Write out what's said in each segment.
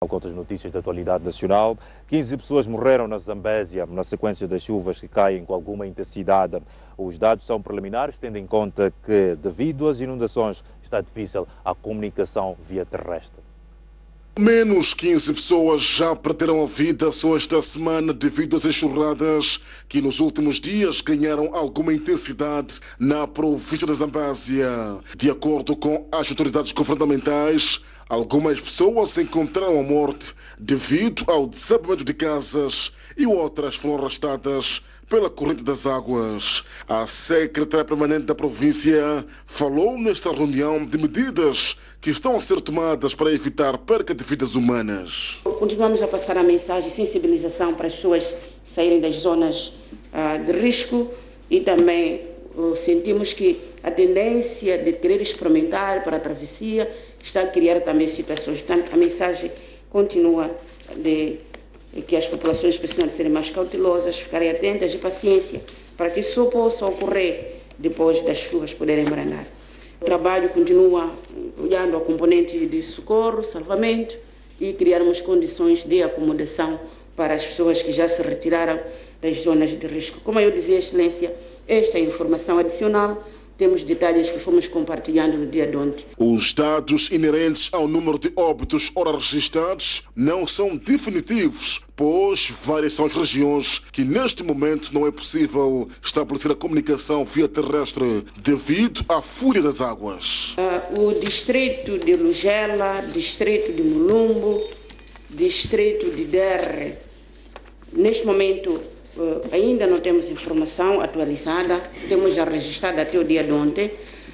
Com outras notícias da atualidade nacional, 15 pessoas morreram na Zambésia na sequência das chuvas que caem com alguma intensidade. Os dados são preliminares, tendo em conta que, devido às inundações, está difícil a comunicação via terrestre. Menos 15 pessoas já perderam a vida só esta semana devido às enxurradas que nos últimos dias ganharam alguma intensidade na província da Zambésia. De acordo com as autoridades governamentais, algumas pessoas encontraram a morte devido ao desabamento de casas e outras foram arrastadas pela corrente das águas. A secretária permanente da província falou nesta reunião de medidas que estão a ser tomadas para evitar perca de vidas humanas. Continuamos a passar a mensagem de sensibilização para as pessoas saírem das zonas de risco e também sentimos que a tendência de querer experimentar para a travessia está a criar também situações. Portanto, a mensagem continua de que as populações precisam de serem mais cautelosas, ficarem atentas e paciência para que isso só possa ocorrer depois das chuvas poderem branar. O trabalho continua olhando a componente de socorro, salvamento e criarmos condições de acomodação para as pessoas que já se retiraram das zonas de risco. Como eu dizia, Excelência, esta é informação adicional. Temos detalhes que fomos compartilhando no dia de ontem. Os dados inerentes ao número de óbitos ora registrados não são definitivos, pois várias são as regiões que neste momento não é possível estabelecer a comunicação via terrestre devido à fúria das águas. O distrito de Lugela, distrito de Mulumbo, distrito de Derre, neste momento ainda não temos informação atualizada, temos já registrado até o dia de ontem.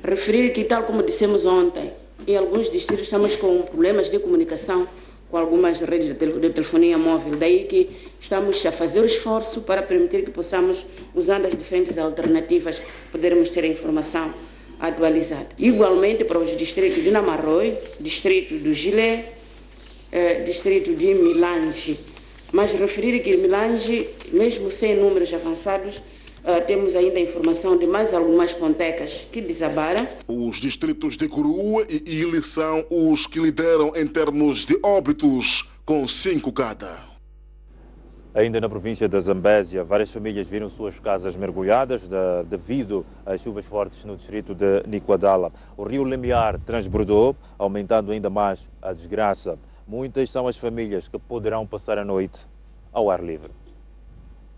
Referir que, tal como dissemos ontem, em alguns distritos estamos com problemas de comunicação com algumas redes de telefonia móvel. Daí que estamos a fazer o esforço para permitir que possamos, usando as diferentes alternativas, podermos ter a informação atualizada. Igualmente para os distritos de Namarroi, distrito do Gilé, distrito de Milange. Mas referir que Milange, mesmo sem números avançados, temos ainda a informação de mais algumas pontecas que desabaram. Os distritos de Curua e Ili são os que lideram em termos de óbitos, com 5 cada. Ainda na província da Zambésia, várias famílias viram suas casas mergulhadas devido às chuvas fortes no distrito de Niquadala. O rio Lemiar transbordou, aumentando ainda mais a desgraça. Muitas são as famílias que poderão passar a noite ao ar livre.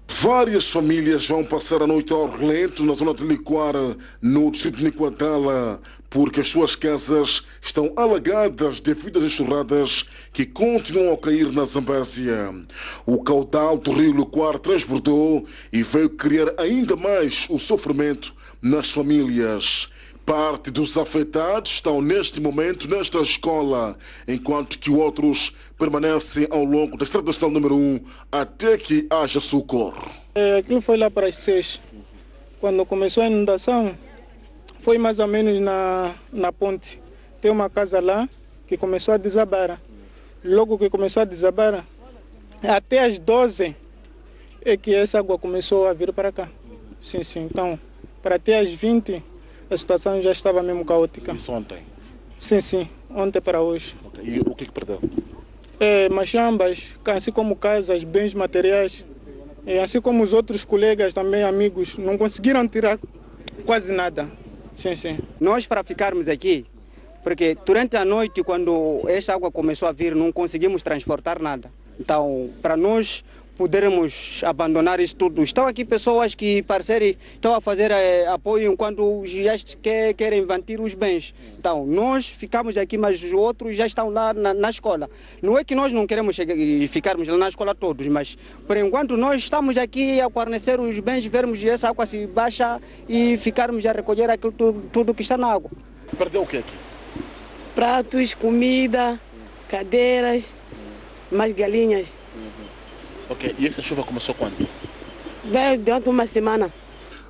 Várias famílias vão passar a noite ao relento na zona de Liquara, no distrito de Niquadala, porque as suas casas estão alagadas devido às enxurradas que continuam a cair na Zambésia. O caudal do rio Liquara transbordou e veio criar ainda mais o sofrimento nas famílias. Parte dos afetados estão neste momento nesta escola, enquanto que outros permanecem ao longo da estrada nacional número 1 até que haja socorro. Aquilo foi lá para as 6. Quando começou a inundação, foi mais ou menos na ponte. Tem uma casa lá que começou a desabar. Logo que começou a desabar, até às 12 é que essa água começou a vir para cá. Sim. Então, para até às 20... a situação já estava mesmo caótica. Isso ontem? Sim, ontem para hoje. Okay. E o que perdeu? Machambas, assim como casas, bens materiais, assim como os outros colegas também, amigos, não conseguiram tirar quase nada. Sim. Nós, para ficarmos aqui, porque durante a noite, quando esta água começou a vir, não conseguimos transportar nada. Então, para nós podermos abandonar isso tudo. Estão aqui pessoas que, parceiros, estão a fazer apoio enquanto já querem invadir os bens. Então, nós ficamos aqui, mas os outros já estão lá na escola. Não é que nós não queremos ficarmos lá na escola todos, mas, por enquanto, nós estamos aqui a guarnecer os bens, vermos essa água se baixa e ficarmos a recolher aquilo tudo que está na água. Perdeu o que aqui? Pratos, comida, cadeiras, mais galinhas. Ok, e essa chuva começou quando? Veio durante uma semana.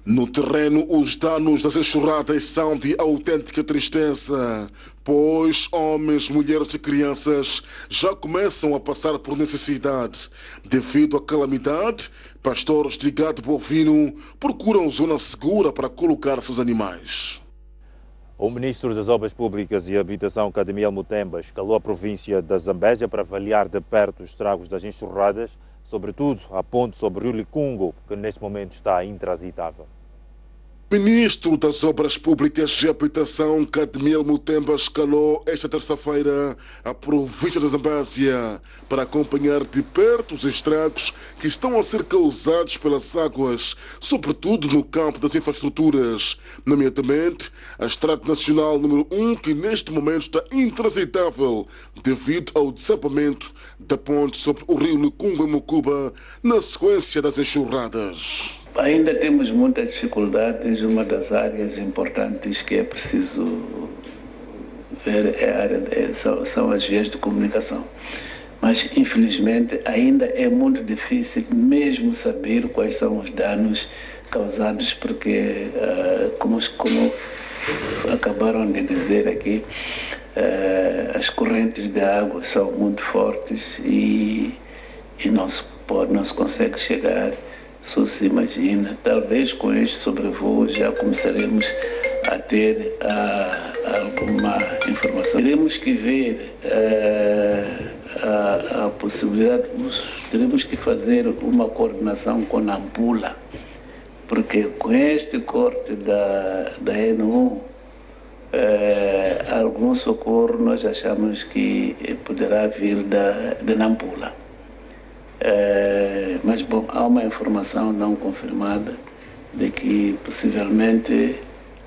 No terreno, os danos das enxurradas são de autêntica tristeza, pois homens, mulheres e crianças já começam a passar por necessidade. Devido à calamidade, pastores de gado bovino procuram zona segura para colocar seus animais. O ministro das Obras Públicas e Habitação, Kadmiel Mutemba, escalou a província da Zambésia para avaliar de perto os estragos das enxurradas, sobretudo a ponte sobre o Rio Licungo, que neste momento está intransitável. Ministro das Obras Públicas e Habitação, Kadmiel Mutemba, escalou esta terça-feira a província da Zambésia para acompanhar de perto os estragos que estão a ser causados pelas águas, sobretudo no campo das infraestruturas, nomeadamente a Estrada Nacional número 1, que neste momento está intransitável devido ao desabamento da ponte sobre o Rio Licungo em Mucuba, na sequência das enxurradas. Ainda temos muitas dificuldades. Uma das áreas importantes que é preciso ver são as vias de comunicação. Mas, infelizmente, ainda é muito difícil mesmo saber quais são os danos causados, porque, como acabaram de dizer aqui, as correntes de água são muito fortes e não se consegue chegar. Só se imagina, talvez com este sobrevoo já começaremos a ter alguma informação. Teremos que ver a possibilidade, teremos que fazer uma coordenação com a Nampula, porque com este corte da N1, algum socorro nós achamos que poderá vir de Nampula. Mas, bom, há uma informação não confirmada de que possivelmente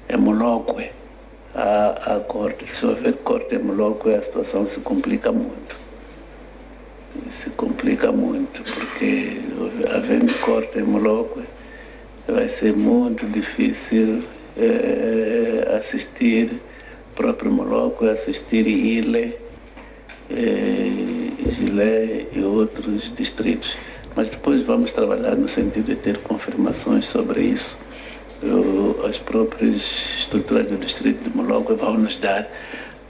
é Molokwe a corte. Se houver corte em Molokwe, a situação se complica muito. Se complica muito, porque havendo corte em Molokwe, vai ser muito difícil assistir próprio Molokwe, assistir Ile, Gilé e outros distritos. Mas depois vamos trabalhar no sentido de ter confirmações sobre isso. As próprias estruturas do distrito de Molokwe vão nos dar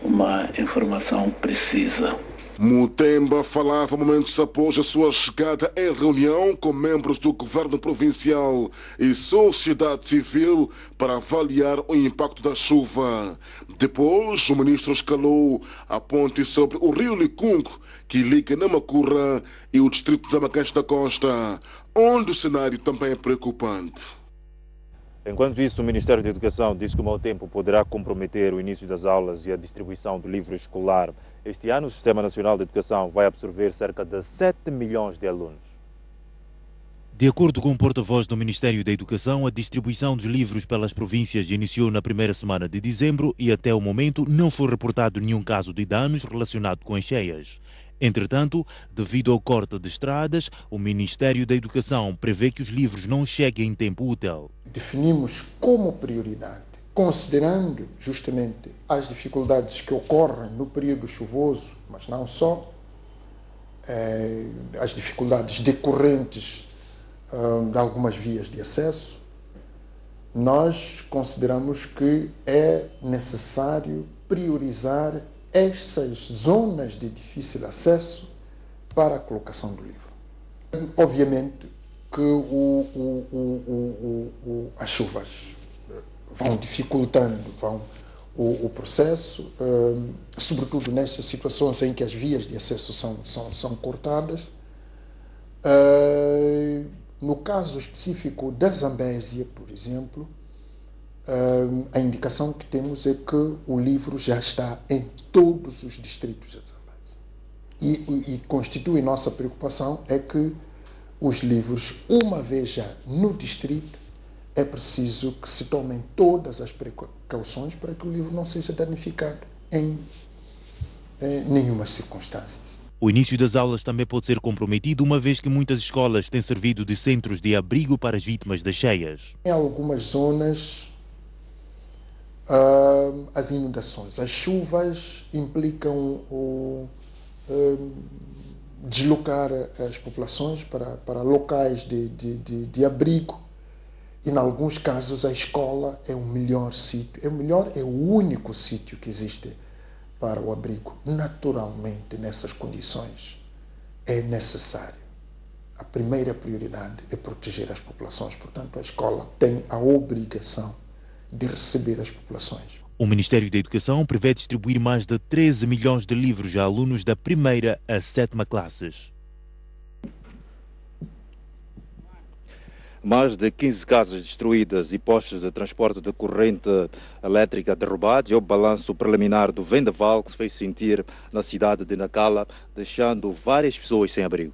uma informação precisa. Mutemba falava momentos após a sua chegada em reunião com membros do governo provincial e sociedade civil para avaliar o impacto da chuva. Depois, o ministro escalou a ponte sobre o Rio Licungo, que liga Namacurra e o distrito da Macanche da Costa, onde o cenário também é preocupante. Enquanto isso, o Ministério da Educação diz que o mau tempo poderá comprometer o início das aulas e a distribuição do livro escolar. Este ano, o Sistema Nacional de Educação vai absorver cerca de 7 milhões de alunos. De acordo com o porta-voz do Ministério da Educação, a distribuição dos livros pelas províncias iniciou na primeira semana de dezembro e até o momento não foi reportado nenhum caso de danos relacionado com as cheias. Entretanto, devido ao corte de estradas, o Ministério da Educação prevê que os livros não cheguem em tempo útil. Definimos como prioridade, considerando justamente as dificuldades que ocorrem no período chuvoso, mas não só, as dificuldades decorrentes de algumas vias de acesso, nós consideramos que é necessário priorizar essas zonas de difícil acesso para a colocação do livro. Obviamente que as chuvas vão dificultando o processo, sobretudo nestas situações em que as vias de acesso são cortadas. No caso específico da Zambésia, por exemplo, a indicação que temos é que o livro já está em todos os distritos da Zambésia. E constitui nossa preocupação é que os livros, uma vez já no distrito, é preciso que se tomem todas as precauções para que o livro não seja danificado em nenhuma circunstância. O início das aulas também pode ser comprometido, uma vez que muitas escolas têm servido de centros de abrigo para as vítimas das cheias. Em algumas zonas, as inundações, as chuvas implicam deslocar as populações para locais de abrigo. E, em alguns casos, a escola é o melhor sítio, é o único sítio que existe para o abrigo. Naturalmente, nessas condições, é necessário. A primeira prioridade é proteger as populações. Portanto, a escola tem a obrigação de receber as populações. O Ministério da Educação prevê distribuir mais de 13 milhões de livros a alunos da 1ª a 7ª classes. Mais de 15 casas destruídas e postos de transporte de corrente elétrica derrubados é o balanço preliminar do vendaval que se fez sentir na cidade de Nacala, deixando várias pessoas sem abrigo.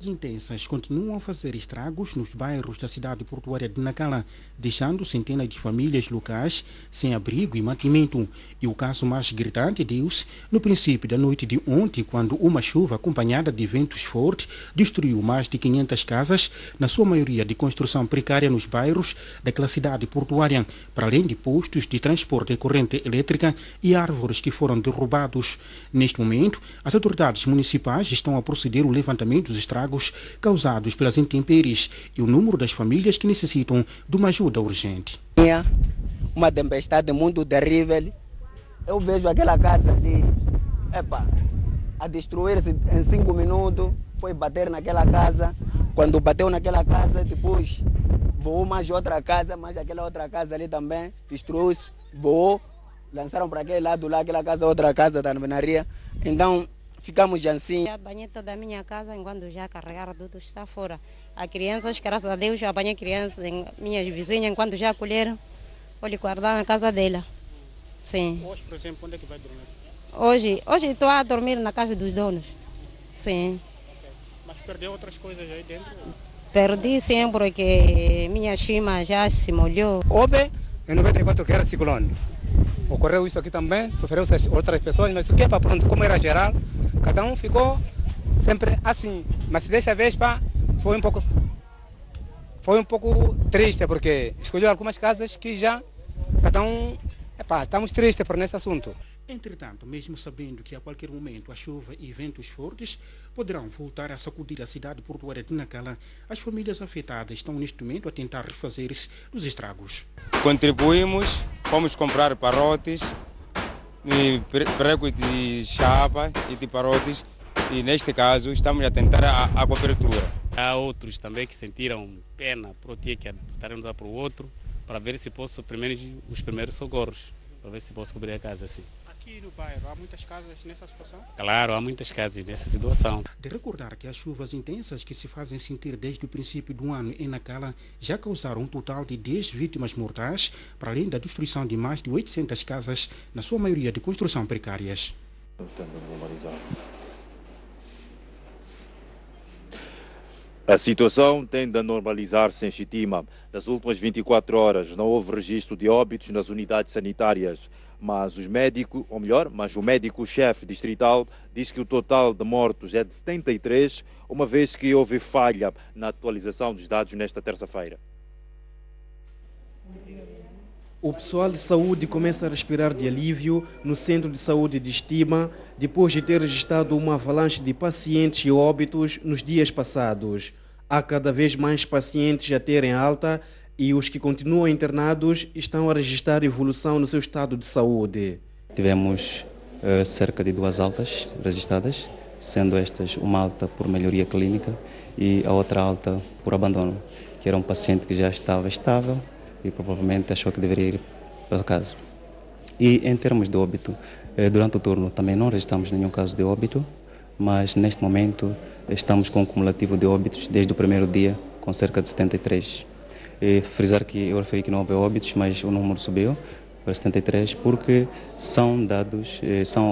Intensas continuam a fazer estragos nos bairros da cidade portuária de Nacala, deixando centenas de famílias locais sem abrigo e mantimento. E o caso mais gritante deu-se no princípio da noite de ontem, quando uma chuva acompanhada de ventos fortes destruiu mais de 500 casas, na sua maioria de construção precária nos bairros daquela cidade portuária, para além de postos de transporte de corrente elétrica e árvores que foram derrubados. Neste momento, as autoridades municipais estão a proceder ao levantamento dos estragos causados pelas intempéries e o número das famílias que necessitam de uma ajuda urgente. Uma tempestade muito terrível. Eu vejo aquela casa ali, a destruir-se em 5 minutos, foi bater naquela casa. Quando bateu naquela casa, depois voou mais outra casa, mas aquela outra casa ali também destruiu-se, voou, lançaram para aquele lado lá, aquela casa, outra casa da alvenaria. Então, ficamos assim. A banheta da minha casa, enquanto já carregaram tudo, está fora. As crianças, graças a Deus, apanhei crianças, minhas vizinhas, enquanto já acolheram, olhe guardar na casa dela. Sim. Hoje, por exemplo, onde é que vai dormir? Hoje estou a dormir na casa dos donos. Sim. Okay. Mas perdeu outras coisas aí dentro? Perdi sim, porque minha chima já se molhou. Houve em 94 que era ciclone. Ocorreu isso aqui também, sofreu outras pessoas, mas o que é para pronto, como era geral, cada um ficou sempre assim. Mas dessa vez foi um pouco triste, porque escolheu algumas casas que já cada um, estamos tristes por nesse assunto. Entretanto, mesmo sabendo que a qualquer momento a chuva e ventos fortes poderão voltar a sacudir a cidade portuária de Nacala, as famílias afetadas estão neste momento a tentar refazer-se dos estragos. Contribuímos, fomos comprar parotes, pregos de chapa e de parotes, e neste caso estamos a tentar a cobertura. Há outros também que sentiram pena por ter que estarem de um para o outro, para ver se posso os primeiros socorros, para ver se posso cobrir a casa assim. Aqui no bairro há muitas casas nessa situação? Claro, há muitas casas nessa situação. De recordar que as chuvas intensas que se fazem sentir desde o princípio do ano em Nacala já causaram um total de 10 vítimas mortais, para além da destruição de mais de 800 casas, na sua maioria de construção precárias. A situação tende a normalizar-se em Xitima. Nas últimas 24 horas não houve registro de óbitos nas unidades sanitárias, mas o médico-chefe distrital diz que o total de mortos é de 73, uma vez que houve falha na atualização dos dados nesta terça-feira. O pessoal de saúde começa a respirar de alívio no centro de saúde de Xitima, depois de ter registrado uma avalanche de pacientes e óbitos nos dias passados. Há cada vez mais pacientes a terem alta e os que continuam internados estão a registrar evolução no seu estado de saúde. Tivemos cerca de 2 altas registradas, sendo estas uma alta por melhoria clínica e a outra alta por abandono, que era um paciente que já estava estável e provavelmente achou que deveria ir para casa. E em termos de óbito, durante o turno também não registramos nenhum caso de óbito, mas neste momento estamos com um cumulativo de óbitos desde o primeiro dia, com cerca de 73. Frisar que eu referi que não houve óbitos, mas o número subiu para 73, porque são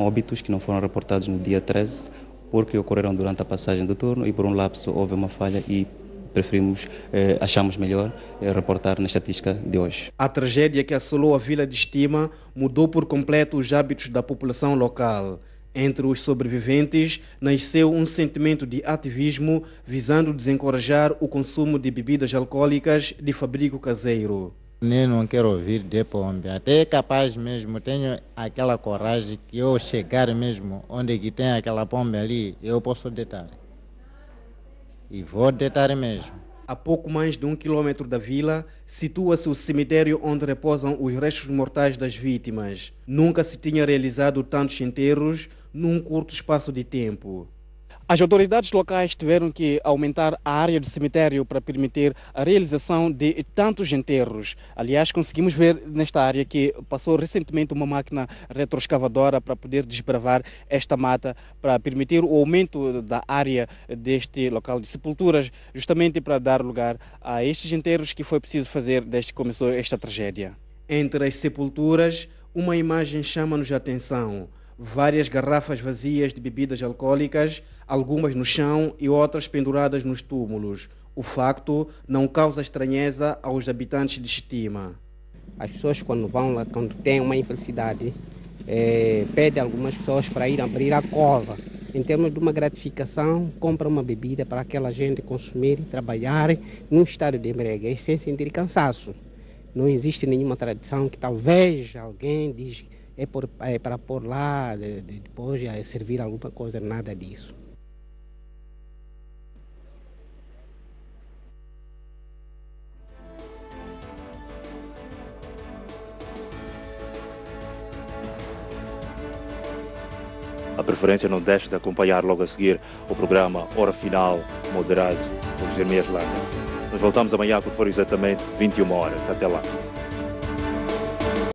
óbitos que não foram reportados no dia 13, porque ocorreram durante a passagem do turno e por um lapso houve uma falha e achamos melhor reportar na estatística de hoje. A tragédia que assolou a vila de Xitima mudou por completo os hábitos da população local. Entre os sobreviventes, nasceu um sentimento de ativismo visando desencorajar o consumo de bebidas alcoólicas de fabrico caseiro. Nem não quero ouvir de pombe, até é capaz mesmo, tenho aquela coragem que eu chegar mesmo onde que tem aquela pombe ali, eu posso deitar. E vou deitar mesmo. A pouco mais de 1 quilômetro da vila, situa-se o cemitério onde repousam os restos mortais das vítimas. Nunca se tinha realizado tantos enterros num curto espaço de tempo. As autoridades locais tiveram que aumentar a área do cemitério para permitir a realização de tantos enterros. Aliás, conseguimos ver nesta área que passou recentemente uma máquina retroescavadora para poder desbravar esta mata, para permitir o aumento da área deste local de sepulturas, justamente para dar lugar a estes enterros que foi preciso fazer desde que começou esta tragédia. Entre as sepulturas, uma imagem chama-nos a atenção. Várias garrafas vazias de bebidas alcoólicas, algumas no chão e outras penduradas nos túmulos. O facto não causa estranheza aos habitantes de Xitima. As pessoas quando vão lá, quando tem uma infelicidade, pedem algumas pessoas para ir abrir a cova. Em termos de uma gratificação, compra uma bebida para aquela gente consumir e trabalhar num estado de embriaguez sem sentir cansaço. Não existe nenhuma tradição que talvez alguém diz para pôr lá, depois servir alguma coisa, nada disso. A preferência não deixe de acompanhar logo a seguir o programa Hora Final, moderado por Jeremias Lana. Nos voltamos amanhã quando for exatamente 21 horas. Até lá.